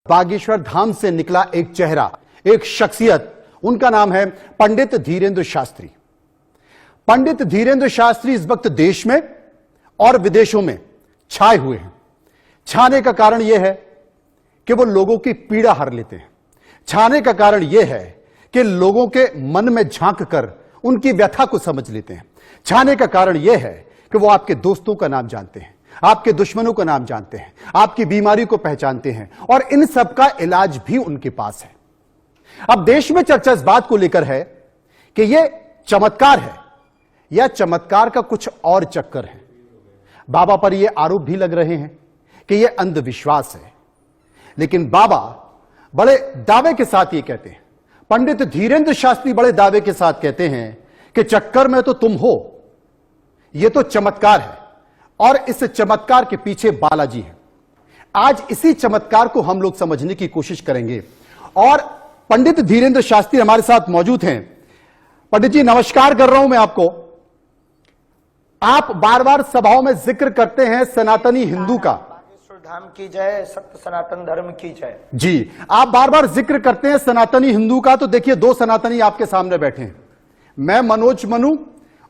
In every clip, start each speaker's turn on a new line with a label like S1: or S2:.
S1: बागेश्वर धाम से निकला एक चेहरा, एक शख्सियत, उनका नाम है पंडित धीरेंद्र शास्त्री। पंडित धीरेंद्र शास्त्री इस वक्त देश में और विदेशों में छाए हुए हैं। छाने का कारण यह है कि वो लोगों की पीड़ा हर लेते हैं। छाने का कारण यह है कि लोगों के मन में झांक कर उनकी व्यथा को समझ लेते हैं। छाने का कारण यह है कि वो आपके दोस्तों का नाम जानते हैं, आपके दुश्मनों का नाम जानते हैं, आपकी बीमारी को पहचानते हैं और इन सब का इलाज भी उनके पास है। अब देश में चर्चा इस बात को लेकर है कि यह चमत्कार है या चमत्कार का कुछ और चक्कर है। बाबा पर यह आरोप भी लग रहे हैं कि यह अंधविश्वास है, लेकिन बाबा बड़े दावे के साथ यह कहते हैं, पंडित धीरेंद्र शास्त्री बड़े दावे के साथ कहते हैं कि चक्कर में तो तुम हो, यह तो चमत्कार है और इस चमत्कार के पीछे बालाजी है। आज इसी चमत्कार को हम लोग समझने की कोशिश करेंगे और पंडित धीरेंद्र शास्त्री हमारे साथ मौजूद हैं। पंडित जी नमस्कार कर रहा हूं मैं आपको। आप बार बार सभाओं में जिक्र करते हैं सनातनी हिंदू का,
S2: बागेश्वर धाम की जय, सत्य सनातन धर्म की जय।
S1: जी, आप बार बार जिक्र करते हैं सनातनी हिंदू का। तो देखिए, दो सनातनी आपके सामने बैठे हैं, मैं मनोज मनु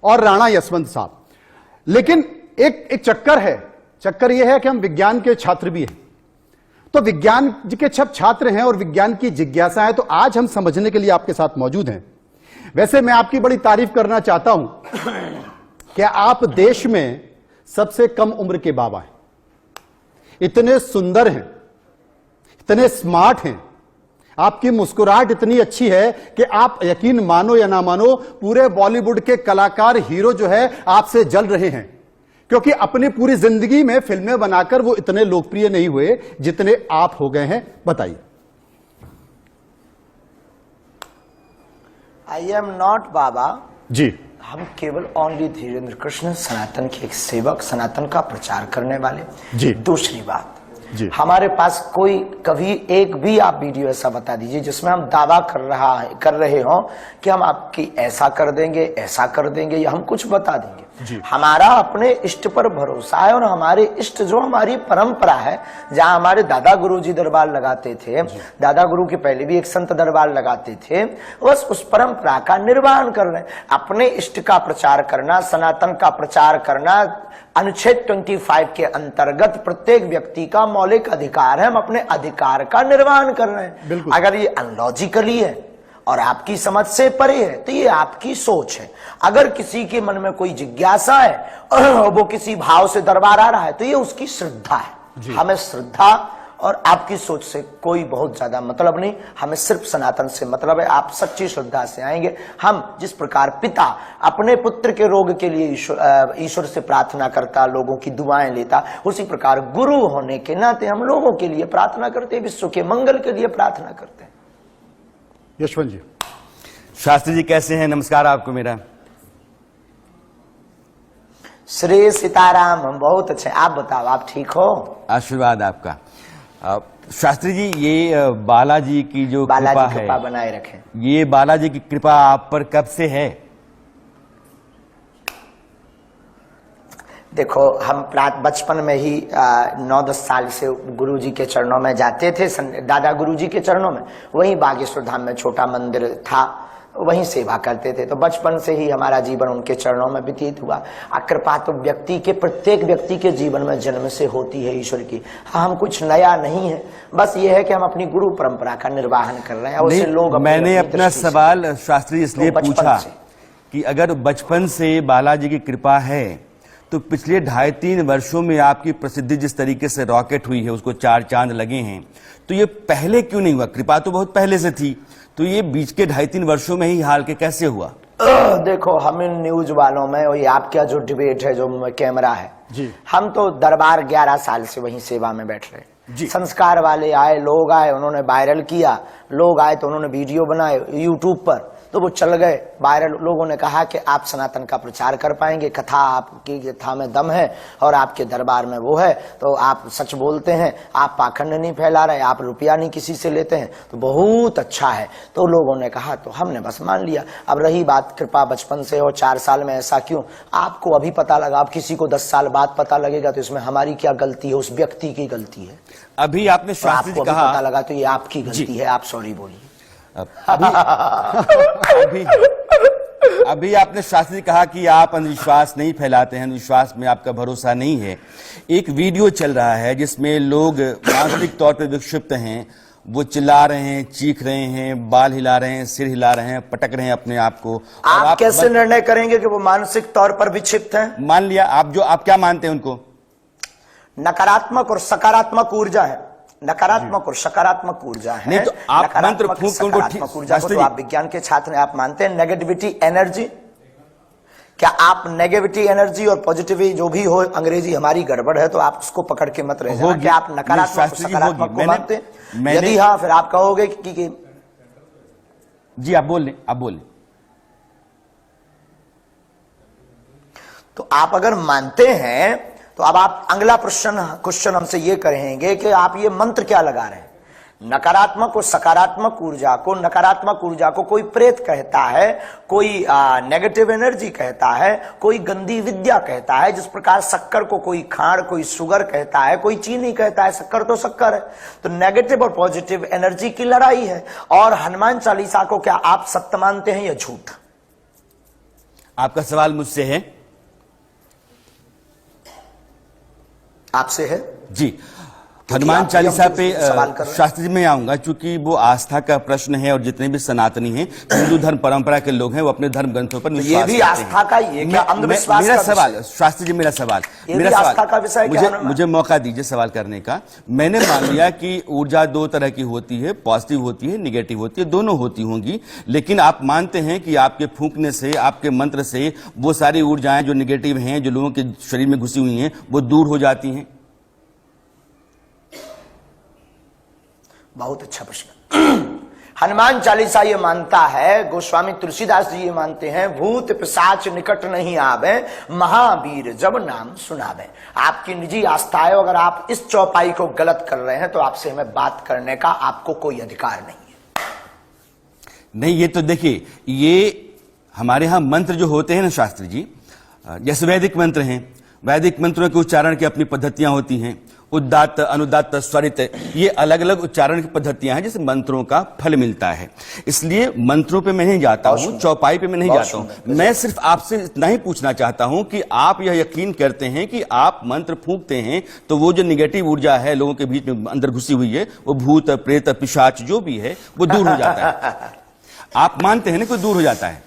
S1: और राणा यशवंत साहब। लेकिन एक चक्कर है। चक्कर यह है कि हम विज्ञान के छात्र भी हैं, तो विज्ञान के छात्र हैं और विज्ञान की जिज्ञासा है, तो आज हम समझने के लिए आपके साथ मौजूद हैं। वैसे मैं आपकी बड़ी तारीफ करना चाहता हूं कि आप देश में सबसे कम उम्र के बाबा हैं। इतने सुंदर हैं, इतने स्मार्ट हैं, आपकी मुस्कुराहट इतनी अच्छी है कि आप यकीन मानो या ना मानो, पूरे बॉलीवुड के कलाकार हीरो जो है आपसे जल रहे हैं, क्योंकि अपनी पूरी जिंदगी में फिल्में बनाकर वो इतने लोकप्रिय नहीं हुए जितने आप हो गए हैं। बताइए।
S2: आई एम नॉट बाबा
S1: जी,
S2: हम केवल ओनली धीरेंद्र कृष्ण, सनातन के एक सेवक, सनातन का प्रचार करने वाले
S1: जी।
S2: दूसरी बात
S1: जी,
S2: हमारे पास कोई कभी एक भी आप वीडियो ऐसा बता दीजिए जिसमें हम दावा कर रहे हो कि हम आपकी ऐसा कर देंगे, ऐसा कर देंगे, या हम कुछ बता देंगे। हमारा अपने इष्ट पर भरोसा है और हमारे इष्ट जो हमारी परंपरा है, जहां हमारे दादा गुरु जी दरबार लगाते थे, दादा गुरु के पहले भी एक संत दरबार लगाते थे, बस उस परंपरा का निर्वहन कर रहे हैं। अपने इष्ट का प्रचार करना, सनातन का प्रचार करना अनुच्छेद 25 के अंतर्गत प्रत्येक व्यक्ति का मौलिक अधिकार है। हम अपने अधिकार का निर्वहन कर रहे हैं। अगर ये अनलॉजिकली है और आपकी समझ से परे है तो ये आपकी सोच है। अगर किसी के मन में कोई जिज्ञासा है और वो किसी भाव से दरबार आ रहा है तो ये उसकी श्रद्धा है। हमें श्रद्धा और आपकी सोच से कोई बहुत ज्यादा मतलब नहीं, हमें सिर्फ सनातन से मतलब है। आप सच्ची श्रद्धा से आएंगे। हम जिस प्रकार पिता अपने पुत्र के रोग के लिए ईश्वर से प्रार्थना करता, लोगों की दुआएं लेता, उसी प्रकार गुरु होने के नाते हम लोगों के लिए प्रार्थना करते, विश्व के मंगल के लिए प्रार्थना करते हैं।
S1: यशवंत जी।
S3: शास्त्री जी कैसे हैं? नमस्कार आपको मेरा।
S2: श्री सीताराम, हम बहुत अच्छे। आप बताओ, आप ठीक हो?
S3: आशीर्वाद आपका। शास्त्री जी, ये बालाजी की जो कृपा है,
S2: बनाए रखें।
S3: ये बालाजी की कृपा आप पर कब से है?
S2: देखो, हम बचपन में ही 9-10 साल से गुरु जी के चरणों में जाते थे, दादा गुरु जी के चरणों में। वहीं बागेश्वर धाम में छोटा मंदिर था, वहीं सेवा करते थे। तो बचपन से ही हमारा जीवन उनके चरणों में व्यतीत हुआ। कृपा तो प्रत्येक व्यक्ति के जीवन में जन्म से होती है ईश्वर की। हम कुछ नया नहीं है, बस ये है कि हम अपनी गुरु परंपरा का निर्वहन कर रहे हैं। उसे लोग
S3: मैंने अपना सवाल शास्त्री इसलिए पूछा कि अगर बचपन से बालाजी की कृपा है तो पिछले 2.5-3 वर्षों में आपकी प्रसिद्धि जिस तरीके से रॉकेट हुई है, उसको 4 चांद लगे हैं, तो ये पहले क्यों नहीं हुआ? कृपा तो बहुत पहले से थी, तो ये बीच के 2.5-3 वर्षों में ही हाल के कैसे हुआ?
S2: देखो, हम इन न्यूज वालों में और ये आपका जो डिबेट है, जो कैमरा है जी, हम तो दरबार 11 साल से वहीं सेवा में बैठ रहे। संस्कार वाले आए, लोग आए, उन्होंने वायरल किया, लोग आए तो उन्होंने वीडियो बनाए यूट्यूब पर, तो वो चल गए। वायरल लोगों ने कहा कि आप सनातन का प्रचार कर पाएंगे, कथा आपकी कथा में दम है और आपके दरबार में वो है, तो आप सच बोलते हैं, आप पाखंड नहीं फैला रहे, आप रुपया नहीं किसी से लेते हैं, तो बहुत अच्छा है। तो लोगों ने कहा, तो हमने बस मान लिया। अब रही बात कृपा बचपन से और 4 साल में ऐसा क्यों, आपको अभी पता लगा, अब किसी को 10 साल बाद पता लगेगा, तो इसमें हमारी क्या गलती है, उस व्यक्ति की गलती है।
S3: अभी आपने शास्त्री जी कहा,
S2: पता लगा तो ये आपकी गलती है, आप सॉरी बोलिए।
S3: अभी आपने शास्त्री कहा कि आप अंधविश्वास नहीं फैलाते हैं, अंधविश्वास में आपका भरोसा नहीं है। एक वीडियो चल रहा है जिसमें लोग मानसिक तौर पर विक्षिप्त हैं, वो चिल्ला रहे हैं, चीख रहे हैं, बाल हिला रहे हैं, सिर हिला रहे हैं, पटक रहे हैं अपने आप को।
S2: आप कैसे निर्णय करेंगे कि वो मानसिक तौर पर विक्षिप्त हैं?
S3: मान लिया आप क्या मानते हैं उनको?
S2: नकारात्मक और सकारात्मक ऊर्जा है, नकारात्मक और सकारात्मक ऊर्जा है।
S3: नहीं तो आप मंत्र फूंक के उनको ठीक,
S2: ऊर्जा को तो आप विज्ञान के छात्र हैं, आप मानते हैं नेगेटिविटी एनर्जी? क्या आप नेगेटिविटी एनर्जी और पॉजिटिविटी जो भी हो, अंग्रेजी हमारी गड़बड़ है तो आप उसको पकड़ के मत रह जाना। क्या आप नकारात्मक और सकारात्मक को मानते हैं? यदि हाँ, फिर आप कहोगे कि
S3: जी आप बोल लें।
S2: तो आप अगर मानते हैं तो अब आप अगला क्वेश्चन हमसे ये करेंगे कि आप ये मंत्र क्या लगा रहे हैं? नकारात्मक और सकारात्मक ऊर्जा को, नकारात्मक ऊर्जा को कोई प्रेत कहता है, कोई नेगेटिव एनर्जी कहता है, कोई गंदी विद्या कहता है। जिस प्रकार शक्कर को कोई खाड़, कोई शुगर कहता है, कोई चीनी कहता है, शक्कर तो शक्कर है। तो नेगेटिव और पॉजिटिव एनर्जी की लड़ाई है। और हनुमान चालीसा को क्या आप सत्य मानते हैं या झूठ?
S3: आपका सवाल मुझसे है?
S2: आपसे है
S3: जी। हनुमान चालीसा पे शास्त्री जी में आऊंगा, चूंकि वो आस्था का प्रश्न है और जितने भी सनातनी हैं, हिंदू धर्म परंपरा के लोग हैं, वो अपने धर्म ग्रंथों पर विश्वास
S2: ये भी आस्था का, ये क्या अंधविश्वास?
S3: मेरा सवाल शास्त्री जी, मेरा सवाल
S2: आस्था का विषय,
S3: मुझे मौका दीजिए सवाल करने का। मैंने मान लिया कि ऊर्जा 2 तरह की होती है, पॉजिटिव होती है, निगेटिव होती है, दोनों होती होंगी, लेकिन आप मानते हैं कि आपके फूंकने से, आपके मंत्र से वो सारी ऊर्जाएं जो निगेटिव हैं, जो लोगों के शरीर में घुसी हुई हैं, वो दूर हो जाती हैं?
S2: बहुत अच्छा प्रश्न। हनुमान चालीसा ये मानता है, गोस्वामी तुलसीदास जी ये मानते हैं, भूत पिशाच निकट नहीं आवे, महावीर जब नाम सुनावे। आपकी निजी आस्था है, अगर आप इस चौपाई को गलत कर रहे हैं तो आपसे हमें बात करने का आपको कोई अधिकार नहीं है।
S3: नहीं, ये तो देखिए, ये हमारे यहां मंत्र जो होते हैं ना शास्त्री जी, जैसे वैदिक मंत्र हैं, वैदिक मंत्रों के उच्चारण की अपनी पद्धतियां होती हैं, उदात्त, अनुदात्त, स्वरित, ये अलग अलग उच्चारण की पद्धतियां हैं जिससे मंत्रों का फल मिलता है। इसलिए मंत्रों पे मैं नहीं जाता हूं, चौपाई पे मैं नहीं जाता हूं। मैं सिर्फ आपसे इतना ही पूछना चाहता हूं कि आप यह यकीन करते हैं कि आप मंत्र फूंकते हैं तो वो जो निगेटिव ऊर्जा है लोगों के बीच में अंदर घुसी हुई है, वो भूत प्रेत पिशाच जो भी है वो दूर हो जाता है? आप मानते हैं ना कि दूर हो जाता है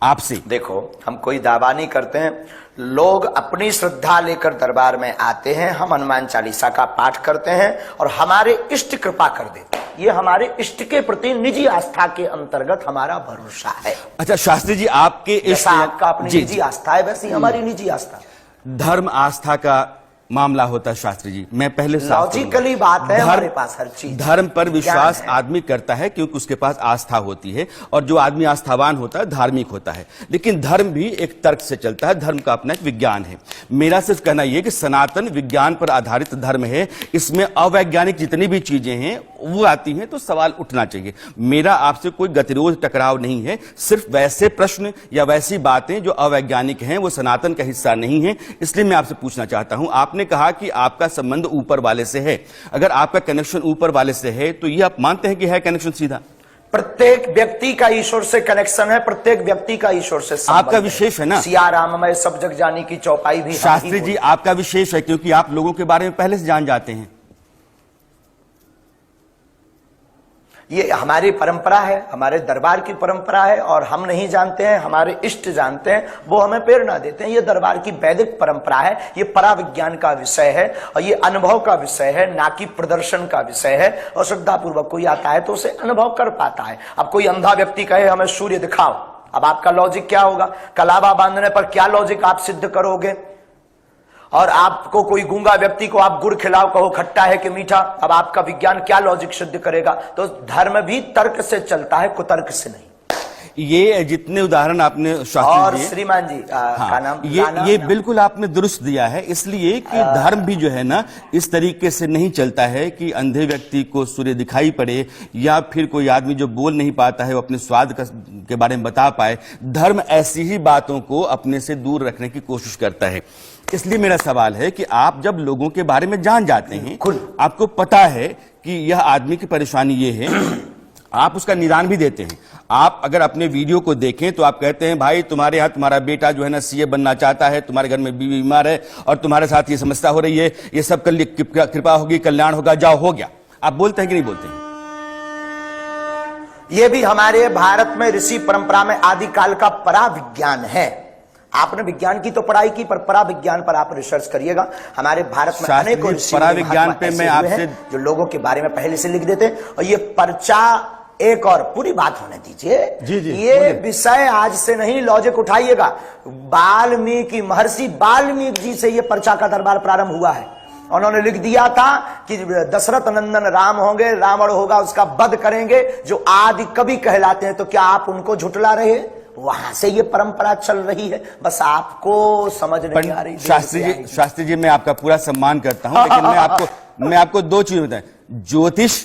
S3: आपसे?
S2: देखो, हम कोई दावा नहीं करते हैं, लोग अपनी श्रद्धा लेकर दरबार में आते हैं, हम हनुमान चालीसा का पाठ करते हैं और हमारे इष्ट कृपा कर देते हैं। ये हमारे इष्ट के प्रति निजी आस्था के अंतर्गत हमारा भरोसा है।
S3: अच्छा शास्त्री जी, आपके इष्ट,
S2: आपका अपनी निजी आस्था है, वैसे ही हमारी निजी आस्था।
S3: धर्म आस्था का मामला होता है शास्त्री जी, मैं पहले
S2: लॉजिकली बात है, हमारे पास हर चीज,
S3: धर्म पर विश्वास आदमी करता है क्योंकि उसके पास आस्था होती है, और जो आदमी आस्थावान होता है धार्मिक होता है। लेकिन धर्म भी एक तर्क से चलता है, धर्म का अपना एक विज्ञान है। मेरा सिर्फ कहना यह कि सनातन विज्ञान पर आधारित धर्म है, इसमें अवैज्ञानिक जितनी भी चीजें हैं वो आती हैं तो सवाल उठना चाहिए। मेरा आपसे कोई गतिरोध टकराव नहीं है, सिर्फ वैसे प्रश्न या वैसी बातें जो अवैज्ञानिक हैं वो सनातन का हिस्सा नहीं है, इसलिए मैं आपसे पूछना चाहता हूं। आपने कहा कि आपका संबंध ऊपर वाले से है, अगर आपका कनेक्शन ऊपर वाले से है तो ये आप मानते हैं कि है कनेक्शन सीधा?
S2: प्रत्येक व्यक्ति का ईश्वर से कनेक्शन है, प्रत्येक व्यक्ति का ईश्वर से संबंध
S3: आपका विशेष है ना।
S2: सिया राममय सब जग जानी की चौपाई भी
S3: शास्त्री जी आपका विशेष है क्योंकि आप लोगों के बारे में पहले से जान जाते हैं।
S2: ये हमारी परंपरा है, हमारे दरबार की परंपरा है, और हम नहीं जानते हैं, हमारे इष्ट जानते हैं, वो हमें प्रेरणा देते हैं। ये दरबार की वैदिक परंपरा है, ये पराविज्ञान का विषय है और ये अनुभव का विषय है, ना कि प्रदर्शन का विषय है। और श्रद्धा पूर्वक कोई आता है तो उसे अनुभव कर पाता है। अब कोई अंधा व्यक्ति कहे हमें सूर्य दिखाओ, अब आपका लॉजिक क्या होगा? कलावा बांधने पर क्या लॉजिक आप सिद्ध करोगे? और आपको कोई गूंगा व्यक्ति को आप गुड़ खिलाओ, कहो खट्टा है कि मीठा, अब आपका विज्ञान क्या लॉजिक सिद्ध करेगा? तो धर्म भी तर्क से चलता है, कुतर्क से नहीं।
S3: ये जितने उदाहरण आपने
S2: और
S3: शास्त्री जी,
S2: श्रीमान जी का नाम
S3: ये बिल्कुल आपने दुरुस्त दिया है, इसलिए कि धर्म भी जो है ना इस तरीके से नहीं चलता है कि अंधे व्यक्ति को सूर्य दिखाई पड़े या फिर कोई आदमी जो बोल नहीं पाता है वो अपने स्वाद के बारे में बता पाए। धर्म ऐसी ही बातों को अपने से दूर रखने की कोशिश करता है। इसलिए मेरा सवाल है कि आप जब लोगों के बारे में जान जाते हैं, आपको पता है कि यह आदमी की परेशानी ये है, आप उसका निदान भी देते हैं। आप अगर अपने वीडियो को देखें तो आप कहते हैं भाई तुम्हारे यहाँ तुम्हारा बेटा जो है ना सीए बनना चाहता है, तुम्हारे घर में बीवी बीमार है और तुम्हारे साथ ये समस्या हो रही है, ये सब कल कृपा होगी, कल्याण होगा, जाओ हो गया। आप बोलते हैं कि नहीं बोलते हैं?
S2: ये भी हमारे भारत में ऋषि परंपरा में आदिकाल का पराविज्ञान है। आपने विज्ञान की तो पढ़ाई की, पर पराविज्ञान पर आप रिसर्च करिएगा। हमारे भारत में अनेकों
S3: पराविज्ञान पे मैं आपसे
S2: जो लोगों के बारे में पहले से लिख देते हैं। और ये पर्चा एक और पूरी बात होने दीजिए।
S1: जी जी,
S2: ये विषय आज से नहीं, लॉजिक उठाइएगा। वाल्मीकि, महर्षि वाल्मीकि जी से ये पर्चा का दरबार प्रारंभ हुआ है। उन्होंने लिख दिया था कि दशरथ नंदन राम होंगे, रावण होगा, उसका वध करेंगे, जो आदि कवि कहलाते हैं। तो क्या आप उनको झुठला रहे? वहां से ये परंपरा चल रही है, बस आपको समझ नहीं आ रही।
S3: शास्त्री जी मैं आपका पूरा सम्मान करता हूं, लेकिन मैं आपको दो चीजें बताएं। ज्योतिष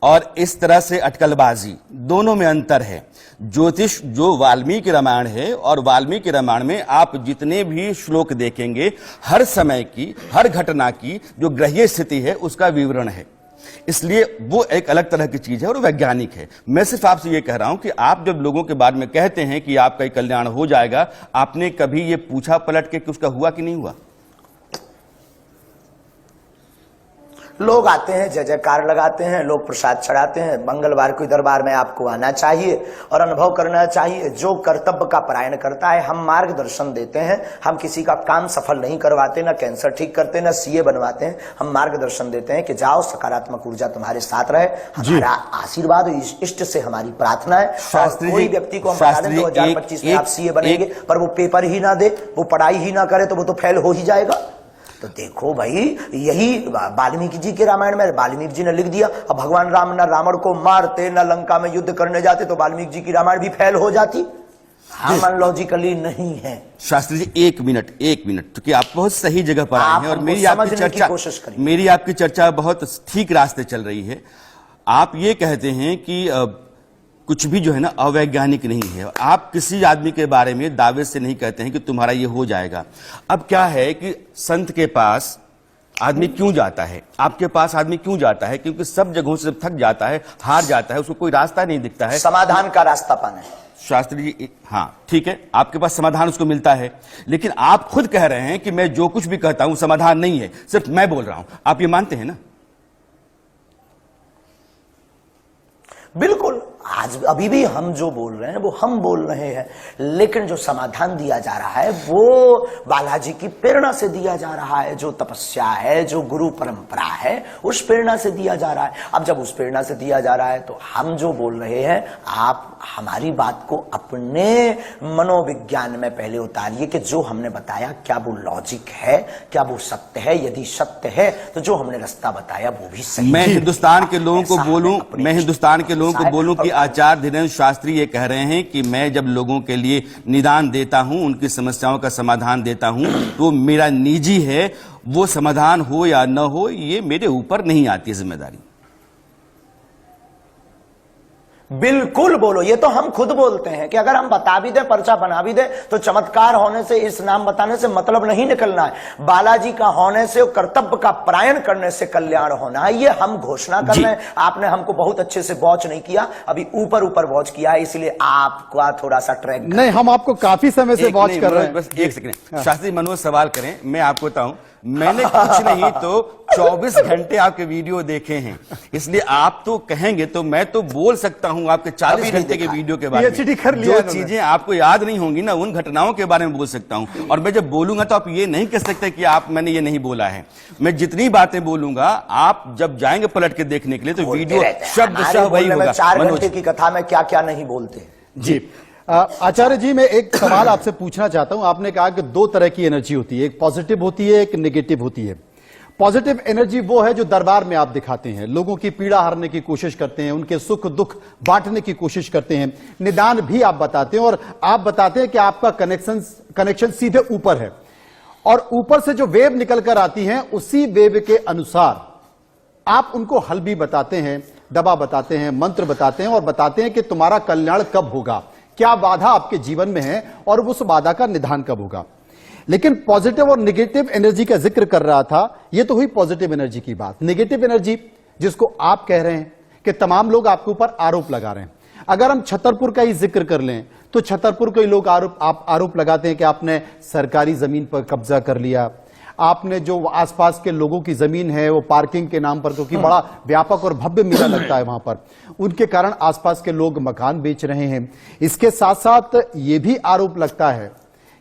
S3: और इस तरह से अटकलबाजी दोनों में अंतर है। ज्योतिष जो वाल्मीकि रामायण है, और वाल्मीकि रामायण में आप जितने भी श्लोक देखेंगे, हर समय की, हर घटना की जो ग्रहीय स्थिति है उसका विवरण है। इसलिए वो एक अलग तरह की चीज है और वैज्ञानिक है। मैं सिर्फ आपसे ये कह रहा हूं कि आप जब लोगों के बारे में कहते हैं कि आपका कल्याण हो जाएगा, आपने कभी ये पूछा पलट के कि उसका हुआ कि नहीं हुआ?
S2: लोग आते हैं, जय जयकार लगाते हैं, लोग प्रसाद चढ़ाते हैं। मंगलवार को दरबार में आपको आना चाहिए और अनुभव करना चाहिए। जो कर्तव्य का परायण करता है, हम मार्गदर्शन देते हैं। हम किसी का काम सफल नहीं करवाते, ना कैंसर ठीक करते, ना सीए बनवाते हैं। हम मार्गदर्शन देते हैं कि जाओ, सकारात्मक ऊर्जा तुम्हारे साथ रहे, हमारा आशीर्वाद, इष्ट से हमारी प्रार्थना है। कोई व्यक्ति को हम बता दें 2025 में आप सीए बनेंगे, पर वो पेपर ही ना दे, वो पढ़ाई ही ना करे, तो वो तो फेल हो ही जाएगा। तो देखो भाई, यही वाल्मीकि जी के रामायण में वाल्मीकि जी ने लिख दिया। अब भगवान राम न रावण को मारते, न लंका में युद्ध करने जाते, तो वाल्मीकि जी की रामायण भी फेल हो जाती। हम लॉजिकली नहीं है।
S3: शास्त्री जी एक मिनट, क्योंकि आप बहुत सही जगह पर आए हैं और मेरी आपकी चर्चा बहुत ठीक रास्ते चल रही है। आप ये कहते हैं कि कुछ भी जो है ना अवैज्ञानिक नहीं है। आप किसी आदमी के बारे में दावे से नहीं कहते हैं कि तुम्हारा ये हो जाएगा। अब क्या है कि संत के पास आदमी क्यों जाता है, आपके पास आदमी क्यों जाता है? क्योंकि सब जगहों से थक जाता है, हार जाता है, उसको कोई रास्ता नहीं दिखता है,
S2: समाधान का रास्ता पाना है।
S3: शास्त्री जी हाँ ठीक है, आपके पास समाधान उसको मिलता है, लेकिन आप खुद कह रहे हैं कि मैं जो कुछ भी कहता हूं समाधान नहीं है, सिर्फ मैं बोल रहा हूं। आप ये मानते हैं ना?
S2: बिल्कुल। आज अभी भी हम जो बोल रहे हैं वो हम बोल रहे हैं, लेकिन जो समाधान दिया जा रहा है वो बालाजी की प्रेरणा से दिया जा रहा है। जो तपस्या है, जो गुरु परंपरा है, उस प्रेरणा से दिया जा रहा है। अब जब उस प्रेरणा से दिया जा रहा है तो हम जो बोल रहे हैं, आप हमारी बात को अपने मनोविज्ञान में पहले उतारिए कि जो हमने बताया क्या वो लॉजिक है, क्या वो सत्य है। यदि सत्य है तो जो हमने रास्ता बताया वो भी सही।
S3: मैं हिंदुस्तान के लोगों को बोलूं कि आचार्य धीरेन्द्र शास्त्री ये कह रहे हैं कि मैं जब लोगों के लिए निदान देता हूं, उनकी समस्याओं का समाधान देता हूं, तो मेरा निजी है, वो समाधान हो या न हो ये मेरे ऊपर नहीं आती है जिम्मेदारी।
S2: बिल्कुल बोलो। ये तो हम खुद बोलते हैं कि अगर हम बता भी दें, पर्चा बना भी दें, तो चमत्कार होने से, इस नाम बताने से मतलब नहीं निकलना है। बालाजी का होने से, कर्तव्य का परायण करने से कल्याण होना है। ये हम घोषणा कर रहे हैं। आपने हमको बहुत अच्छे से वॉच नहीं किया, अभी ऊपर वॉच किया है, इसलिए आपका थोड़ा सा ट्रैक
S1: नहीं, हम आपको काफी समय से वॉच कर रहे हैं।
S3: बस एक सेकंड शास्त्री, मनोज सवाल करें, मैं आपको बताऊं, मैंने कुछ नहीं तो 24 घंटे आपके वीडियो देखे हैं, इसलिए आप तो कहेंगे तो मैं तो बोल सकता हूं आपके 40 घंटे के वीडियो के बारे में। जो चीजें आपको याद नहीं होंगी ना, उन घटनाओं के बारे में बोल सकता हूं। और मैं जब बोलूंगा तो आप ये नहीं कह सकते कि मैंने ये नहीं बोला है। मैं जितनी बातें बोलूंगा, आप जब जाएंगे पलट के देखने के लिए तो वीडियो शब्द वही होगा।
S2: 4 घंटे की कथा में क्या क्या नहीं बोलते।
S1: जी आचार्य जी, मैं एक सवाल आपसे पूछना चाहता हूं। आपने कहा कि 2 तरह की एनर्जी होती है, एक पॉजिटिव होती है, एक नेगेटिव होती है। पॉजिटिव एनर्जी वो है जो दरबार में आप दिखाते हैं, लोगों की पीड़ा हरने की कोशिश करते हैं, उनके सुख दुख बांटने की कोशिश करते हैं, निदान भी आप बताते हैं और आप बताते हैं कि आपका कनेक्शन सीधे ऊपर है और ऊपर से जो वेव निकल कर आती हैं उसी वेव के अनुसार आप उनको हल भी बताते हैं, दवा बताते हैं, मंत्र बताते हैं और बताते हैं कि तुम्हारा कल्याण कब होगा, क्या बाधा आपके जीवन में है और उस बाधा का निदान कब होगा। लेकिन पॉजिटिव और नेगेटिव एनर्जी का जिक्र कर रहा था, यह तो हुई पॉजिटिव एनर्जी की बात। नेगेटिव एनर्जी जिसको आप कह रहे हैं कि तमाम लोग आपके ऊपर आरोप लगा रहे हैं। अगर हम छतरपुर का ही जिक्र कर लें तो छतरपुर के लोग आरोप लगाते हैं कि आपने सरकारी जमीन पर कब्जा कर लिया, आपने जो आसपास के लोगों की जमीन है वो पार्किंग के नाम पर, क्योंकि बड़ा व्यापक और भव्य मेला लगता है वहां पर, उनके कारण आसपास के लोग मकान बेच रहे हैं। इसके साथ साथ ये भी आरोप लगता है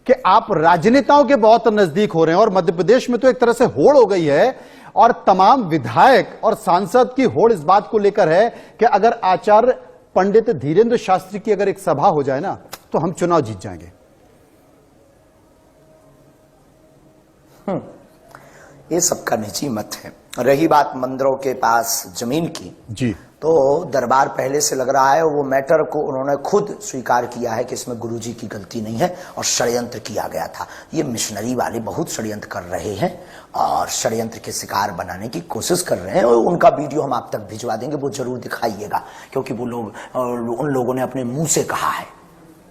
S1: कि आप राजनेताओं के बहुत नजदीक हो रहे हैं और मध्य प्रदेश में तो एक तरह से होड़ हो गई है और तमाम विधायक और सांसद की होड़ इस बात को लेकर है कि अगर आचार्य पंडित धीरेंद्र शास्त्री की अगर एक सभा हो जाए ना तो हम चुनाव जीत जाएंगे।
S2: ये सबका निजी मत है। रही बात मंदिरों के पास जमीन की
S1: जी,
S2: तो दरबार पहले से लग रहा है, वो मैटर को उन्होंने खुद स्वीकार किया है कि इसमें गुरुजी की गलती नहीं है और षड्यंत्र किया गया था। ये मिशनरी वाले बहुत षड्यंत्र कर रहे हैं और षड्यंत्र के शिकार बनाने की कोशिश कर रहे हैं और उनका वीडियो हम आप तक भिजवा देंगे, वो जरूर दिखाइएगा क्योंकि वो लोग उन लोगों ने अपने मुंह से कहा है।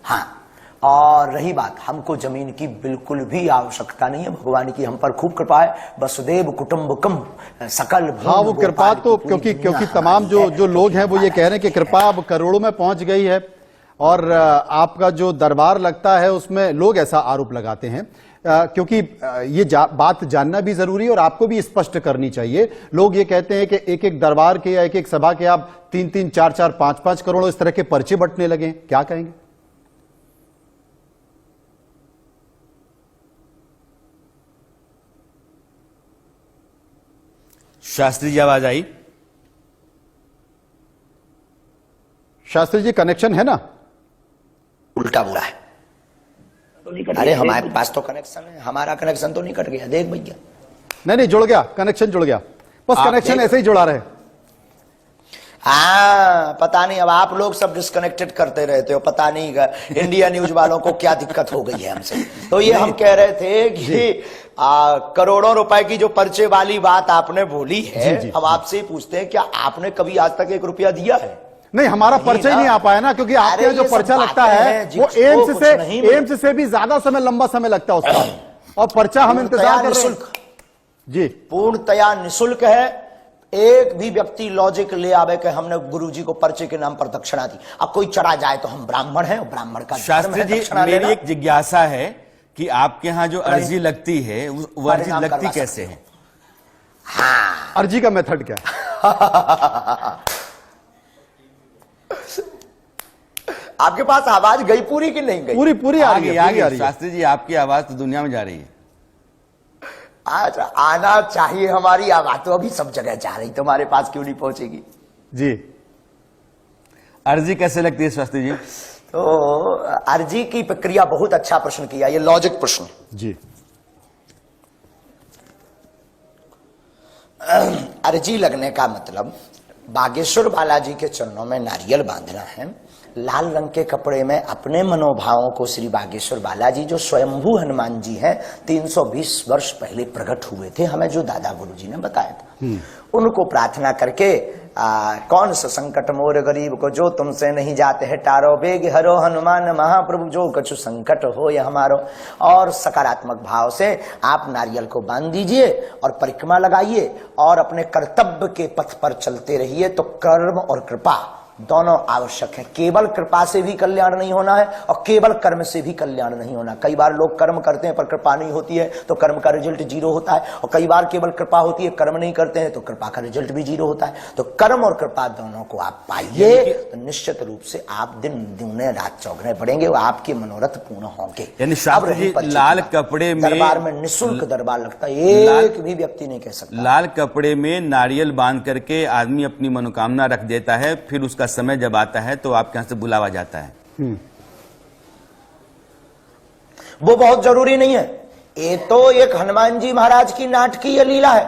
S2: हाँ, और रही बात, हमको जमीन की बिल्कुल भी आवश्यकता नहीं है, भगवान की हम पर खूब कृपा है। वसुदेव कुटुंबकम सकल।
S1: हाँ, वो कृपा तो क्योंकि तमाम जो लोग हैं वो ये कह रहे हैं कि कृपा अब करोड़ों में पहुंच गई है और आपका जो दरबार लगता है उसमें लोग ऐसा आरोप लगाते हैं क्योंकि ये बात जानना भी जरूरी है और आपको भी स्पष्ट करनी चाहिए। लोग ये कहते हैं कि एक एक दरबार के या एक एक सभा के आप 3-3, 4-4, 5-5 करोड़ इस तरह के पर्चे बंटने लगे, क्या कहेंगे?
S3: शास्त्री जी आवाज आई?
S1: शास्त्री जी कनेक्शन है ना?
S2: उल्टा बुरा है। अरे हमारे पास तो कनेक्शन है, हमारा कनेक्शन तो नहीं कट गया, देख भैया।
S1: नहीं जुड़ गया, कनेक्शन जुड़ गया, बस कनेक्शन ऐसे ही जुड़ा रहे।
S2: हाँ, पता नहीं अब आप लोग सब डिस्कनेक्टेड करते रहते हो, पता नहीं इंडिया न्यूज वालों को क्या दिक्कत हो गई है हमसे। तो ये हम कह रहे थे कि करोड़ों रुपए की जो पर्चे वाली बात आपने बोली है, हम आपसे ही पूछते हैं क्या आपने कभी आज तक 1 रुपया दिया है?
S1: नहीं, हमारा पर्चा ही नहीं आ पाया ना, क्योंकि आपके जो पर्चा लगता है वो एम्स से भी ज्यादा समय, लंबा समय लगता है उसका, और पर्चा हम इंतजार कर रहे हैं जी।
S2: पूर्णतया निःशुल्क है। एक भी व्यक्ति लॉजिक ले आवे कि हमने गुरुजी को पर्चे के नाम पर दक्षिणा दी। अब कोई चढ़ा जाए तो हम ब्राह्मण हैं और ब्राह्मण का
S3: शास्त्री जी, मेरी एक जिज्ञासा है कि आपके यहाँ जो अर्जी लगती है वो अर्जी लगती कैसे है?
S2: हाँ,
S1: अर्जी का मेथड क्या है?
S2: आपके पास आवाज गई पूरी कि नहीं गई?
S1: पूरी आ रही है।
S3: शास्त्री जी, आपकी आवाज तो दुनिया में जा रही है।
S2: आज आना चाहिए हमारी आवाज, तो अभी सब जगह जा रही, तुम्हारे पास क्यों नहीं पहुंचेगी
S1: जी?
S3: अर्जी कैसे लगती है शास्त्री जी?
S2: तो अर्जी की प्रक्रिया, बहुत अच्छा प्रश्न किया, ये लॉजिक प्रश्न
S1: जी।
S2: अर्जी लगने का मतलब बागेश्वर बालाजी के चरणों में नारियल बांधना है, लाल रंग के कपड़े में अपने मनोभावों को श्री बागेश्वर बालाजी जो स्वयंभू हनुमान जी हैं 320 वर्ष पहले प्रकट हुए थे, हमें जो दादा गुरुजी ने बताया था, उनको प्रार्थना करके कौन सा संकट मोर गरीब को जो तुमसे नहीं जाते है टारो, बेग हरो हनुमान महाप्रभु जो कछु संकट हो या हमारो। और सकारात्मक भाव से आप नारियल को बांध दीजिए और परिक्रमा लगाइए और अपने कर्तव्य के पथ पर चलते रहिए। तो कर्म और कृपा दोनों आवश्यक है। केवल कृपा से भी कल्याण नहीं होना है और केवल कर्म से भी कल्याण नहीं होना। कई बार लोग कर्म करते हैं पर कृपा नहीं होती है तो कर्म का रिजल्ट 0 होता है, और कई बार केवल कृपा होती है, कर्म नहीं करते हैं तो कृपा का रिजल्ट भी 0 होता है। तो कर्म और कृपा दोनों को आप पाइए तो निश्चित रूप से आप दिन दुगने रात चौगने पड़ेंगे और आपके मनोरथ पूर्ण होंगे।
S3: लाल कपड़े में
S2: दरबार में निःशुल्क दरबार लगता है, एक भी व्यक्ति नहीं कह सकता।
S3: लाल कपड़े में नारियल बांध करके आदमी अपनी मनोकामना रख देता है, फिर उसका समय जब आता है तो आपके यहां से बुलावा जाता है।
S2: वो बहुत जरूरी नहीं है, ये तो एक हनुमान जी महाराज की नाटकीय लीला है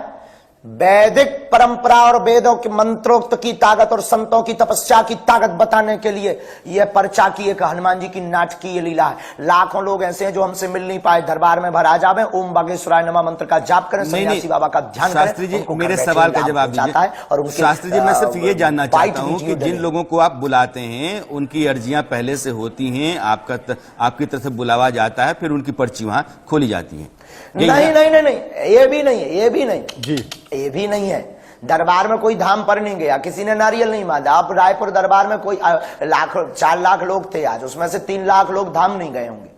S2: वैदिक परंपरा और वेदों के मंत्रोक्त की ताकत और संतों की तपस्या की ताकत बताने के लिए यह पर्चा की एक हनुमान जी की नाटकीय लीला है। लाखों लोग ऐसे हैं जो हमसे मिल नहीं पाए, दरबार में भर आ जावे, ओम बागेश्वराय नमः मंत्र का जाप करें, सन्यासी बाबा का ध्यान करें।
S3: शास्त्री जी, मेरे सवाल का जवाब दीजिए।
S2: और
S3: शास्त्री जी, मैं सिर्फ ये जानना चाहता हूं कि जिन लोगों को आप बुलाते हैं उनकी अर्जियां पहले से होती हैं, आपकी तरफ से बुलावा जाता है, फिर उनकी पर्ची वहां खोली जाती है?
S2: नहीं नहीं नहीं नहीं, ये भी नहीं है, ये भी नहीं
S1: जी,
S2: ये भी नहीं है। दरबार में कोई धाम पर नहीं गया, किसी ने नारियल नहीं बांधा। आप रायपुर दरबार में कोई 4 लाख लोग थे आज, उसमें से 3 लाख लोग धाम नहीं गए होंगे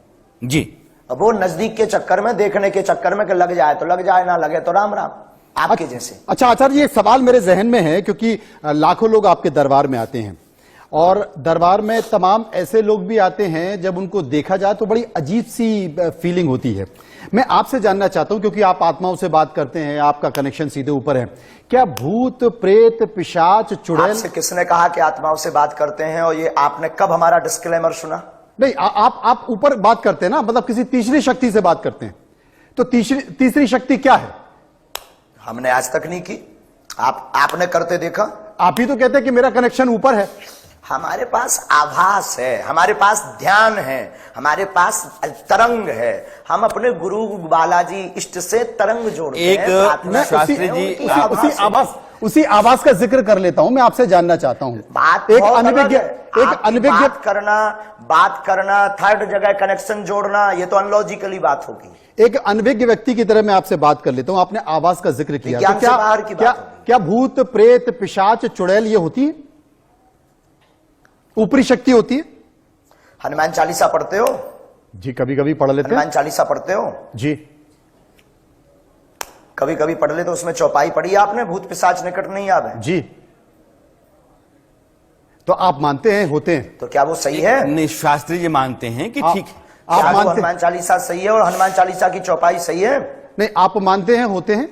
S3: जी।
S2: अब वो नजदीक के चक्कर में, देखने के चक्कर में कि लग जाए तो लग जाए, ना लगे तो राम राम, आपके जैसे।
S1: अच्छा आचार्य जी, एक सवाल मेरे जहन में है, क्योंकि लाखों लोग आपके दरबार में आते हैं और दरबार में तमाम ऐसे लोग भी आते हैं जब उनको देखा जाए तो बड़ी अजीब सी फीलिंग होती है। मैं आपसे जानना चाहता हूं, क्योंकि आप आत्माओं से बात करते हैं, आपका कनेक्शन सीधे ऊपर है, क्या भूत प्रेत पिशाच चुड़ैल?
S2: आपसे किसने कहा कि आत्माओं से बात करते हैं? और ये आपने कब हमारा डिस्क्लेमर सुना?
S1: नहीं, आप ऊपर बात करते हैं ना, मतलब किसी तीसरी शक्ति से बात करते हैं, तो तीसरी शक्ति क्या है?
S2: हमने आज तक नहीं की। आपने करते देखा?
S1: आप ही तो कहते हैं कि मेरा कनेक्शन ऊपर है।
S2: हमारे पास आभास है, हमारे पास ध्यान है, हमारे पास तरंग है। हम अपने गुरु बालाजी इष्ट से तरंग जोड़ते हैं।
S1: मैं
S3: शास्त्री जी,
S1: उसी आवाज का जिक्र कर लेता हूं। मैं आपसे जानना चाहता हूं, एक अनभिज्ञ
S2: बात करना, थर्ड जगह कनेक्शन जोड़ना, ये तो अनलॉजिकली बात होगी।
S1: एक अनभिज्ञ व्यक्ति की तरह मैं आपसे बात कर लेता हूं। आपने आवाज का जिक्र किया, तो क्या भूत प्रेत पिशाच चुड़ैल ये होती है, ऊपरी शक्ति होती है?
S2: हनुमान चालीसा पढ़ते हो?
S1: जी, कभी कभी पढ़ लेते हैं।
S2: हनुमान चालीसा पढ़ते हो?
S1: जी,
S2: कभी कभी पढ़ ले तो उसमें चौपाई पढ़ी आपने, भूत पिशाच निकट नहीं आवे?
S1: जी, तो आप मानते हैं होते हैं?
S2: तो क्या वो सही है?
S3: नहीं, शास्त्री जी मानते हैं कि ठीक है।
S2: आप मानते हनुमान चालीसा सही है और हनुमान चालीसा की चौपाई सही है?
S1: नहीं, आप मानते हैं होते हैं?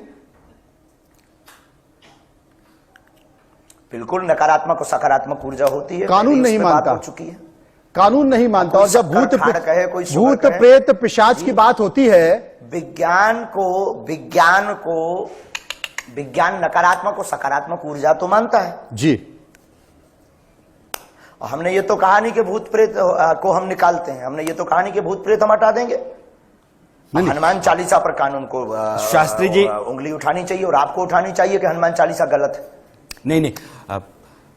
S2: बिल्कुल, नकारात्मक और सकारात्मक ऊर्जा होती है।
S1: कानून नहीं मानता,
S2: हो चुकी है,
S1: कानून नहीं मानता। और जब भूत प्रेत पिशाच की बात होती है,
S2: विज्ञान नकारात्मक और सकारात्मक ऊर्जा तो मानता है
S1: जी।
S2: और हमने ये तो कहा नहीं कि भूत प्रेत को हम निकालते हैं, हमने ये तो कहा नहीं कि भूत प्रेत हम हटा देंगे। हनुमान चालीसा पर कानून को
S3: शास्त्री जी
S2: उंगली उठानी चाहिए और आपको उठानी चाहिए कि हनुमान चालीसा गलत है।
S3: नहीं, अब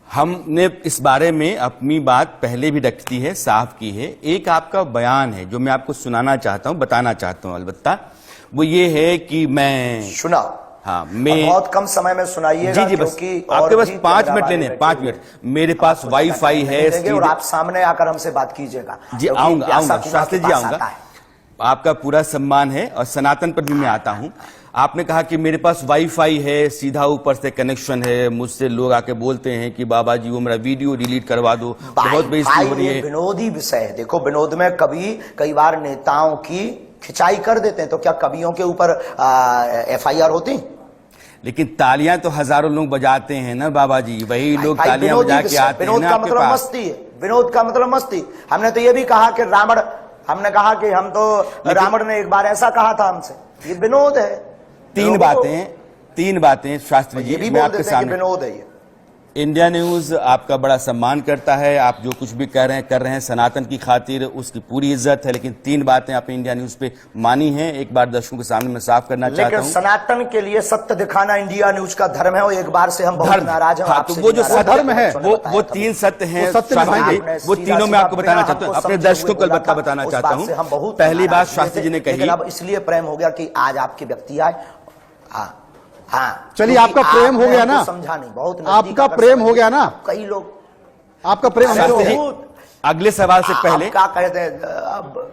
S3: हमने इस बारे में अपनी बात पहले भी रखती है, साफ की है। एक आपका बयान है जो मैं आपको सुनाना चाहता हूं, बताना चाहता हूं, अलबत्ता वो ये है कि मैं
S2: सुना।
S3: हाँ, मैं
S2: बहुत कम समय में सुनाइएगा।
S3: जी, बस आपके पास 5 मिनट लेने, 5 मिनट। मेरे पास वाईफाई है
S2: और आप सामने आकर हमसे बात कीजिएगा।
S3: जी, आऊंगा शास्त्री जी, आऊंगा। आपका पूरा सम्मान है और सनातन पर भी मैं आता हूं। आपने कहा कि मेरे पास वाईफाई है, सीधा ऊपर से कनेक्शन है, मुझसे लोग आके बोलते हैं कि बाबा जी वो मेरा वीडियो डिलीट करवा दो, बहुत बेइज्जती हो रही है।
S2: विनोदी विषय है। देखो, विनोद में कई बार नेताओं की खिंचाई कर देते हैं, तो क्या कवियों के ऊपर FIR होती?
S3: लेकिन तालियां तो हजारों लोग बजाते हैं ना बाबा जी, वही लोग तालियां बजा के आते हैं ना आपके पास।
S2: मस्ती है, विनोद का मतलब मस्ती। हमने तो ये भी कहा कि हमने कहा कि हम तो रावण ने एक बार ऐसा कहा था हमसे, ये विनोद है।
S3: तीन बातें शास्त्री जी, मैं आपके सामने।
S2: विनोद है ये।
S3: इंडिया न्यूज आपका बड़ा सम्मान करता है, आप जो कुछ भी कर रहे हैं सनातन की खातिर, उसकी पूरी इज्जत है। लेकिन 3 बातें आपने इंडिया न्यूज पे मानी हैं, एक बार दर्शकों के सामने मैं साफ करना चाहता हूं।
S2: सनातन के लिए सत्य दिखाना इंडिया न्यूज का धर्म है और एक बार से हम बहुत नाराज हैं।
S3: तो वो जो धर्म है, वो 3 सत्य हैं, वो तीनों मैं आपको बताना चाहता हूं, अपने दर्शकों को अलबत्ता बताना चाहता हूं। पहली बात शास्त्री जी ने कही,
S2: अब इसलिए प्रेम हो गया कि आज आपके व्यक्ति आए। हाँ,
S1: चलिए, आपका प्रेम हो गया ना,
S2: समझा नहीं, बहुत
S1: आपका प्रेम हो गया ना,
S2: कई लोग
S1: आपका प्रेम हो।
S3: अगले सवाल से पहले
S2: क्या कहते हैं, अब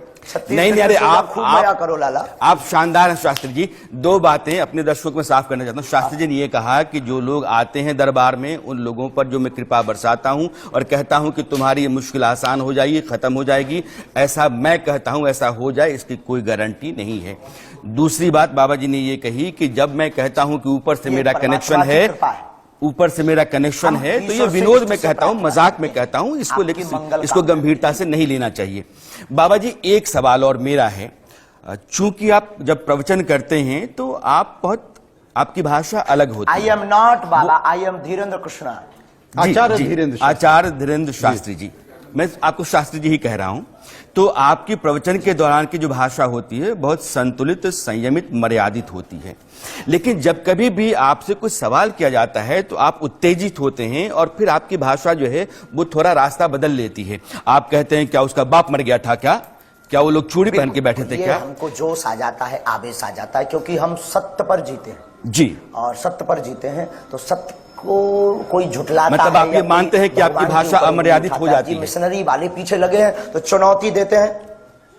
S3: नहीं, अरे आप
S2: करो लाला,
S3: आप शानदार हैं शास्त्री जी। 2 बातें अपने दर्शकों को मैं साफ करना चाहता हूं। शास्त्री जी ने यह कहा कि जो लोग आते हैं दरबार में, उन लोगों पर जो मैं कृपा बरसाता हूं और कहता हूं कि तुम्हारी ये मुश्किल आसान हो जाएगी, खत्म हो जाएगी, ऐसा मैं कहता हूं, ऐसा हो जाए इसकी कोई गारंटी नहीं है। दूसरी बात बाबा जी ने ये कही कि जब मैं कहता हूं कि ऊपर से मेरा कनेक्शन है, तो ये विनोद में कहता हूं, मजाक में कहता हूं, इसको लेकिन इसको गंभीरता से नहीं लेना चाहिए। बाबा जी, एक सवाल और मेरा है, चूंकि आप जब प्रवचन करते हैं तो आप बहुत आपकी भाषा अलग होती
S2: I am not baba, I am Dhirendra Krishna.
S1: Acharya Dhirendra Shastri.
S3: Acharya Dhirendra Shastri ji, मैं आपको शास्त्री जी ही कह रहा हूं। तो आपकी प्रवचन के दौरान की जो भाषा होती है बहुत संतुलित, संयमित, मर्यादित होती है। लेकिन जब कभी भी आपसे कुछ सवाल किया जाता है तो आप उत्तेजित होते हैं और फिर आपकी भाषा जो है वो थोड़ा रास्ता बदल लेती है। आप कहते हैं क्या उसका बाप मर गया था, क्या वो लोग चूड़ी पहन के बैठे थे, क्या?
S2: हमको जोश आ जाता है, आवेश आ जाता है, क्योंकि हम सत्य पर जीते हैं
S3: जी।
S2: और सत्य पर जीते हैं तो सत्य को कोई झुठलाता
S3: मतलब आप ये मानते हैं कि आपकी भाषा अमर्यादित हो जाती है?
S2: मिशनरी वाले पीछे लगे हैं तो चुनौती देते हैं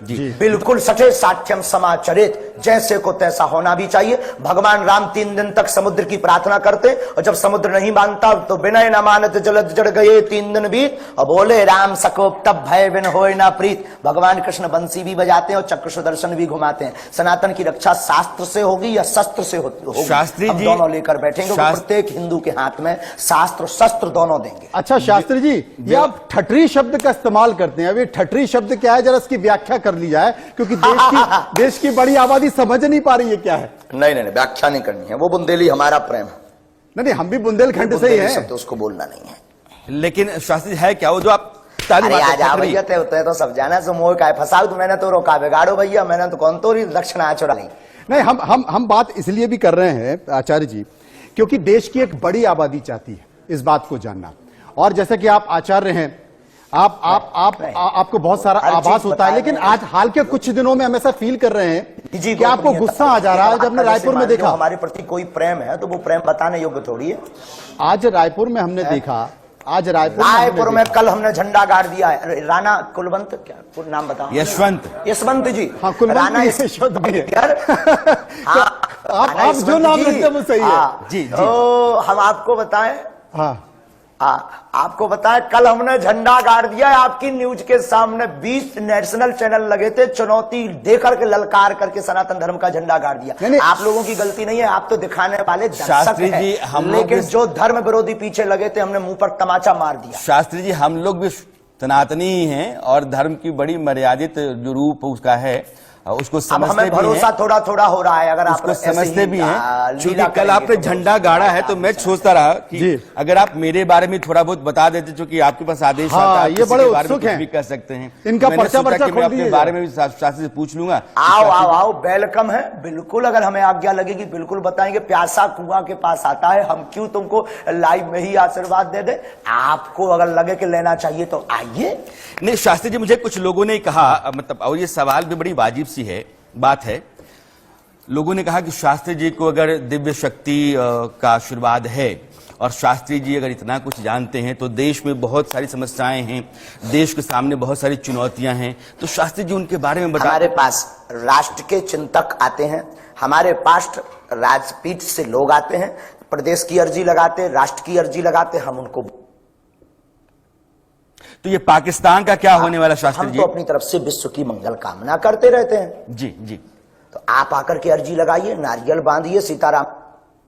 S3: जी।
S2: बिल्कुल सठे साठ्यम समाचरित, जैसे को तैसा होना भी चाहिए। भगवान राम 3 दिन तक समुद्र की प्रार्थना करते और जब समुद्र नहीं मानता तो विनय न मानत जलद जड़ गए 3 दिन बीत और बोले राम सकोप तब भय बिन होय ना प्रीत। भगवान कृष्ण बंसी भी बजाते हैं और चक्र सुदर्शन भी घुमाते हैं। सनातन की रक्षा शास्त्र से होगी या शस्त्र से होगी?
S3: शास्त्री जी
S2: दोनों लेकर बैठेंगे। प्रत्येक हिंदू के हाथ में शास्त्र शस्त्र दोनों देंगे।
S1: अच्छा शास्त्री जी, ये आप ठटरी शब्द का इस्तेमाल करते हैं, अब ये ठटरी शब्द क्या है, जरा इसकी व्याख्या कर ली जाए, क्योंकि देश की बड़ी आबादी समझ नहीं पा रही है क्या है।
S2: नहीं, व्याख्या नहीं करनी है, वो बुंदेली हमारा प्रेम है।
S1: नहीं, हम भी बुंदेलखंड से ही हैं।
S2: शब्द उसको बोलना नहीं है।
S3: लेकिन शास्त्री है क्या वो जो आप
S2: अरे आ जा भैया, होते तो सब जाना सो मोह का फसाओ तो मैंने तो रोका बिगाड़ो भैया, मैंने तो कौन तो दक्षिणा चुरा नहीं।
S1: हम बात इसलिए भी कर रहे हैं आचार्य जी, क्योंकि देश की एक बड़ी आबादी चाहती है इस बात को जानना। और जैसे कि आप आचार्य हैं, आपको बहुत सारा आभास होता है, लेकिन आज हाल के कुछ दिनों में हम ऐसा फील कर रहे हैं कि आपको गुस्सा आ जा रहा है। जब हमने रायपुर में देखा,
S2: हमारे प्रति कोई प्रेम है तो वो प्रेम बताने योग्य थोड़ी है।
S1: आज रायपुर में हमने देखा,
S2: रायपुर में कल हमने झंडा गाड़ दिया है। राणा कुलवंत, क्या नाम बताओ? यशवंत जी।
S1: हाँ, राणा यशवंत भी है। आप जो नाम रखते हैं वो सही है
S2: जी। तो हम आपको बताएं, आपको बताएं, कल हमने झंडा गाड़ दिया है आपकी न्यूज के सामने। 20 नेशनल चैनल लगे थे, चुनौती देकर के ललकार करके सनातन धर्म का झंडा गाड़ दिया। आप लोगों की गलती नहीं है, आप तो दिखाने वाले दर्शक हैं। लेकिन जो धर्म विरोधी पीछे लगे थे, हमने मुंह पर तमाचा मार दिया।
S3: शास्त्री जी, हम लोग भी सनातनी ही हैं और धर्म की बड़ी मर्यादित जो रूप उसका है उसको समझते भी हैं।
S2: भरोसा थोड़ा थोड़ा हो रहा है, अगर आप
S3: उसको समझते भी हैं। क्योंकि कल आपने झंडा गाड़ा है तो मैं सोचता रहा कि अगर आप मेरे बारे में थोड़ा बहुत बता देते, क्योंकि आपके पास आदेश आता है,
S1: ये बड़े उत्सुक हैं,
S3: भी कर सकते हैं।
S1: इनका पर्चा
S3: मैं अपने बारे में भी शास्त्री से पूछ लूंगा।
S2: आओ, वेलकम है, बिल्कुल। अगर हमें आज्ञा लगेगी बिल्कुल बताएंगे। प्यासा कुआं के पास आता है, हम क्यों तुमको लाइव में ही आशीर्वाद दे दे? आपको अगर लगे कि लेना चाहिए तो आइए।
S3: नहीं शास्त्री जी, मुझे कुछ लोगों ने कहा, मतलब और ये सवाल भी बड़ी वाजिब सी है बात है, लोगों ने कहा कि शास्त्री जी को अगर दिव्य शक्ति का आशीर्वाद है और शास्त्री जी अगर इतना कुछ जानते हैं तो देश में बहुत सारी समस्याएं हैं, देश के सामने बहुत सारी चुनौतियां हैं, तो शास्त्री जी उनके बारे में बता।
S2: हमारे पास राष्ट्र के चिंतक आते हैं, हमारे पास राजपीठ से लोग आते हैं, प्रदेश की अर्जी लगाते, राष्ट्र की अर्जी लगाते, हम उनको।
S3: तो ये पाकिस्तान का क्या होने वाला शास्त्री जी?
S2: हम तो अपनी तरफ से विश्व की मंगल कामना करते रहते हैं।
S3: जी।
S2: तो आप आकर के अर्जी लगाइए, नारियल बांधिए, सीताराम,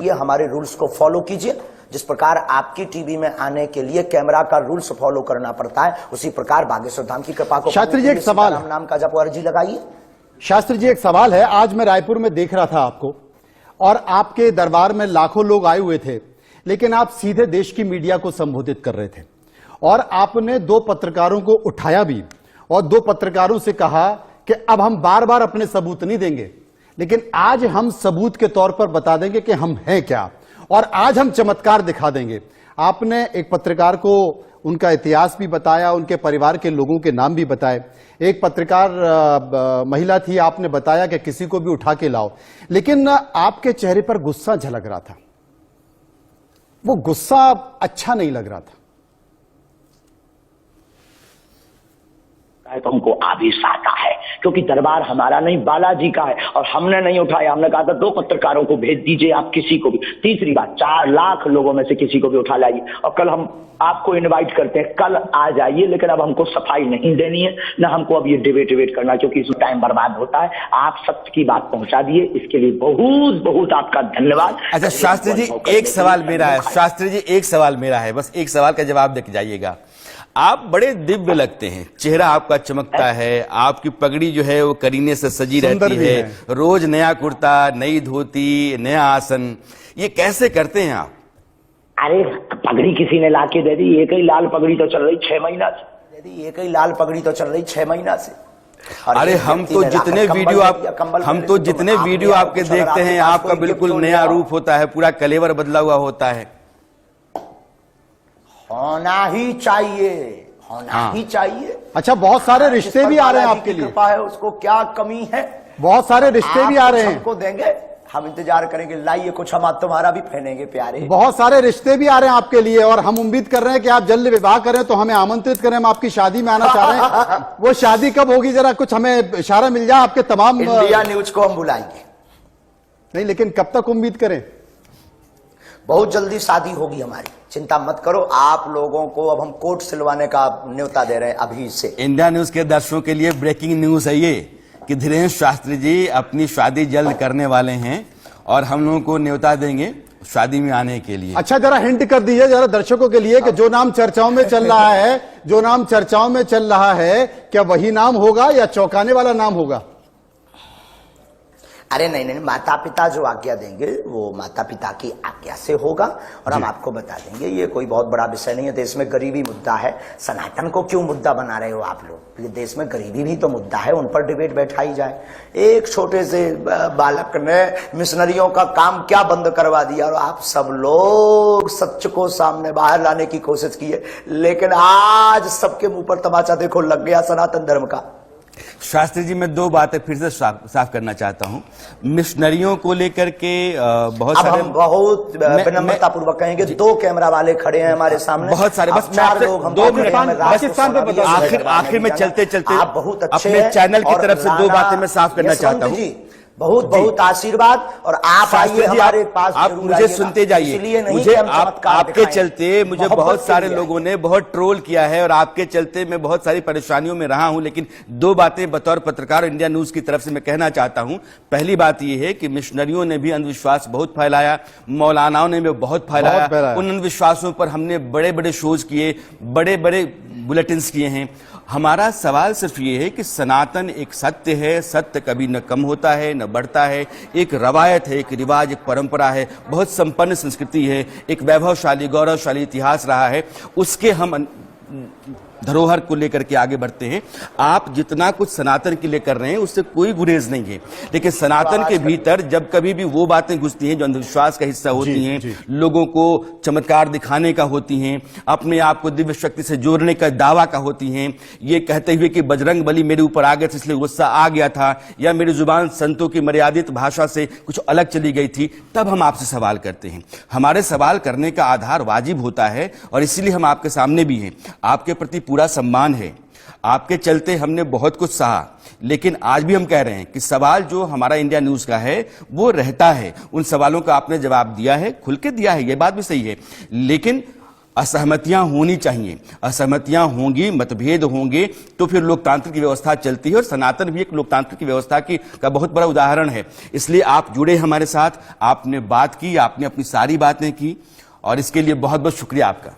S2: ये हमारे रूल्स को फॉलो कीजिए। जिस प्रकार आपकी टीवी में आने के लिए कैमरा का रूल्स फॉलो करना पड़ता है, उसी प्रकार बागेश्वर धाम की कृपा को।
S1: शास्त्री जी, एक सवाल,
S2: नाम का जब अर्जी लगाइए।
S1: शास्त्री जी, एक सवाल है। आज मैं रायपुर में देख रहा था आपको, और आपके दरबार में लाखों लोग आए हुए थे, लेकिन आप सीधे देश की मीडिया को संबोधित कर रहे थे और आपने 2 पत्रकारों को उठाया भी और 2 पत्रकारों से कहा कि अब हम बार बार अपने सबूत नहीं देंगे, लेकिन आज हम सबूत के तौर पर बता देंगे कि हम हैं क्या, और आज हम चमत्कार दिखा देंगे। आपने एक पत्रकार को उनका इतिहास भी बताया, उनके परिवार के लोगों के नाम भी बताए। एक पत्रकार महिला थी, आपने बताया कि किसी को भी उठा के लाओ, लेकिन आपके चेहरे पर गुस्सा झलक रहा था। वो गुस्सा अच्छा नहीं लग रहा था।
S4: तो हमको आदेश आता है, क्योंकि दरबार हमारा नहीं, बालाजी का है, और हमने नहीं उठाया। हमने कहा था 2 पत्रकारों को भेज दीजिए, आप किसी को भी। तीसरी बात, 4 लाख लोगों में से किसी को भी उठा लाइए, और कल हम आपको इनवाइट करते हैं, कल आ जाइए। लेकिन अब हमको सफाई नहीं देनी है, ना हमको अब ये डिबेट करना, क्योंकि इसमें टाइम बर्बाद होता है। आप सत्य की बात पहुंचा दिए, इसके लिए बहुत बहुत आपका धन्यवाद।
S3: अच्छा शास्त्री जी, एक सवाल मेरा है, शास्त्री जी एक सवाल मेरा है, बस एक सवाल का जवाब देके जाइएगा। आप बड़े दिव्य लगते हैं, चेहरा आपका चमकता है, आपकी पगड़ी जो है वो करीने से सजी
S1: सुंदर
S3: रहती
S1: भी
S3: है,
S1: है।
S3: रोज नया कुर्ता, नई धोती, नया आसन, ये कैसे करते हैं आप?
S4: अरे पगड़ी किसी ने लाके दे दी, एक ही लाल पगड़ी तो चल रही 6 महीना से।
S2: यदि एक ही लाल पगड़ी तो चल रही 6 महीना से। और
S3: अरे
S2: एक
S3: हम
S2: व्यक्ति
S3: तो
S2: ने
S3: जितने
S2: लाकर कंबल
S3: वीडियो
S2: दे
S3: आप
S2: दिया, कंबल
S3: हम
S2: पहले
S3: तो
S2: से
S3: जितने
S2: आपने
S3: वीडियो
S2: आपको
S3: आपके
S2: कुछ अगर
S3: देखते हैं,
S2: आपके पास
S3: आपका
S2: कोई
S3: बिल्कुल
S2: गिफ्ट हो
S3: नया
S2: गया,
S3: रूप होता है, पूरा कलेवर बदला हुआ होता है।
S2: होना ही चाहिए, होना
S3: हाँ।
S2: ही चाहिए।
S1: अच्छा, बहुत सारे रिश्ते भी आ रहे हैं आपके लिए,
S2: कृपा है, उसको क्या कमी है?
S1: बहुत सारे रिश्ते भी आ
S2: आप
S1: रहे
S2: कुछ
S1: हैं,
S2: हमको देंगे, हम इंतजार करेंगे, लाइए कुछ, हम आप तुम्हारा भी पहनेंगे प्यारे।
S1: बहुत सारे रिश्ते भी आ रहे हैं आपके लिए, और हम उम्मीद कर रहे हैं कि आप जल्द विवाह करें, तो हमें आमंत्रित करें, हम आपकी शादी में आना चाह रहे हैं। वो शादी कब होगी, जरा कुछ हमें इशारा मिल जाए आपके तमाम।
S2: इंडिया न्यूज को हम बुलाएंगे।
S1: नहीं, लेकिन कब तक उम्मीद करें?
S2: बहुत जल्दी शादी होगी हमारी, चिंता मत करो। आप लोगों को अब हम कोट सिलवाने का न्योता दे रहे हैं अभी से।
S3: इंडिया न्यूज के दर्शकों के लिए ब्रेकिंग न्यूज है ये कि धीरेन्द्र शास्त्री जी अपनी शादी जल्द करने वाले हैं और हम लोगों को न्योता देंगे शादी में आने के लिए।
S1: अच्छा, जरा हिंट कर दीजिए जरा दर्शकों के लिए कि जो नाम चर्चाओं में चल रहा है, जो नाम चर्चाओं में चल रहा है, क्या वही नाम होगा या चौंकाने वाला नाम होगा?
S2: अरे नहीं नहीं, माता पिता जो आज्ञा देंगे वो माता पिता की आज्ञा से होगा, और हम आपको बता देंगे। ये कोई बहुत बड़ा विषय नहीं है, देश में गरीबी मुद्दा है। सनातन को क्यों मुद्दा बना रहे हो आप लोग? ये देश में गरीबी भी तो मुद्दा है, उन पर डिबेट बैठाई जाए। एक छोटे से बालक ने मिशनरियों का काम क्या बंद करवा दिया, और आप सब लोग सच को सामने बाहर लाने की कोशिश की है, लेकिन आज सबके मुंह पर तमाचा देखो लग गया सनातन धर्म का।
S3: शास्त्री जी, मैं दो बातें फिर से साफ करना चाहता हूं। मिशनरियों को लेकर के बहुत
S2: अब
S3: सारे,
S2: हम बहुत विनम्रता पूर्वक कहेंगे, 2 कैमरा वाले खड़े हैं हमारे सामने,
S3: बहुत सारे, बस
S2: अब 4 लोग हम
S1: पाकिस्तान पे बता
S3: आखिर में चलते चलते
S2: आप बहुत अच्छे
S3: अपने
S2: हैं,
S3: चैनल की
S2: और
S3: तरफ से 2 बातें मैं साफ करना
S2: यशवंत
S3: चाहता हूं।
S2: जी, बहुत बहुत आशीर्वाद, और आप
S3: शास्त्री
S2: आइए
S3: जी,
S2: हमारे पास,
S3: आप
S2: जरूर
S3: मुझे
S2: आइएगा।
S3: सुनते जाइए।
S2: इसलिए नहीं
S3: मुझे
S2: कि हम
S3: आप
S2: चमत्कार
S3: आपके
S2: दिखाएं।
S3: चलते मुझे
S2: मोहब्बत
S3: बहुत
S2: से
S3: सारे
S2: लिया।
S3: लोगों ने बहुत ट्रोल किया है, और आपके चलते मैं बहुत सारी परेशानियों में रहा हूं, लेकिन 2 बातें बतौर पत्रकार इंडिया न्यूज की तरफ से मैं कहना चाहता हूं। पहली बात यह है कि मिशनरियों ने भी अंधविश्वास बहुत फैलाया, मौलानाओं ने भी बहुत फैलाया। उन अंधविश्वासों पर हमने बड़े बड़े शोज किए, बड़े बड़े बुलेटिन्स किए हैं। हमारा सवाल सिर्फ ये है कि सनातन एक सत्य है, सत्य कभी न कम होता है न बढ़ता है, एक रवायत है, एक रिवाज, एक परंपरा है, बहुत संपन्न संस्कृति है, एक वैभवशाली गौरवशाली इतिहास रहा है, उसके हम धरोहर को लेकर के आगे बढ़ते हैं। आप जितना कुछ सनातन के लिए कर रहे हैं उससे कोई गुरेज नहीं है, लेकिन सनातन के भीतर जब कभी भी वो बातें घुसती हैं जो अंधविश्वास का हिस्सा होती हैं, लोगों को चमत्कार दिखाने का होती हैं, अपने आप को दिव्य शक्ति से जोड़ने का दावा का होती हैं, ये कहते हुए कि बजरंग बली मेरे ऊपर आ गए थे इसलिए गुस्सा आ गया था, या मेरी जुबान संतों की मर्यादित भाषा से कुछ अलग चली गई थी, तब हम आपसे सवाल करते हैं। हमारे सवाल करने का आधार वाजिब होता है, और इसीलिए हम आपके सामने भी हैं। आपके प्रति पूरा सम्मान है, आपके चलते हमने बहुत कुछ सहा, लेकिन आज भी हम कह रहे हैं कि सवाल जो हमारा इंडिया न्यूज का है वो रहता है। उन सवालों का आपने जवाब दिया है, खुल के दिया है, ये बात भी सही है, लेकिन असहमतियां होनी चाहिए। असहमतियां होंगी, मतभेद होंगे, तो फिर लोकतांत्रिक की व्यवस्था चलती है, और सनातन भी एक लोकतांत्रिक की व्यवस्था का बहुत बड़ा उदाहरण है। इसलिए आप जुड़े हमारे साथ, आपने बात की, आपने अपनी सारी बातें की, और इसके लिए बहुत बहुत शुक्रिया आपका।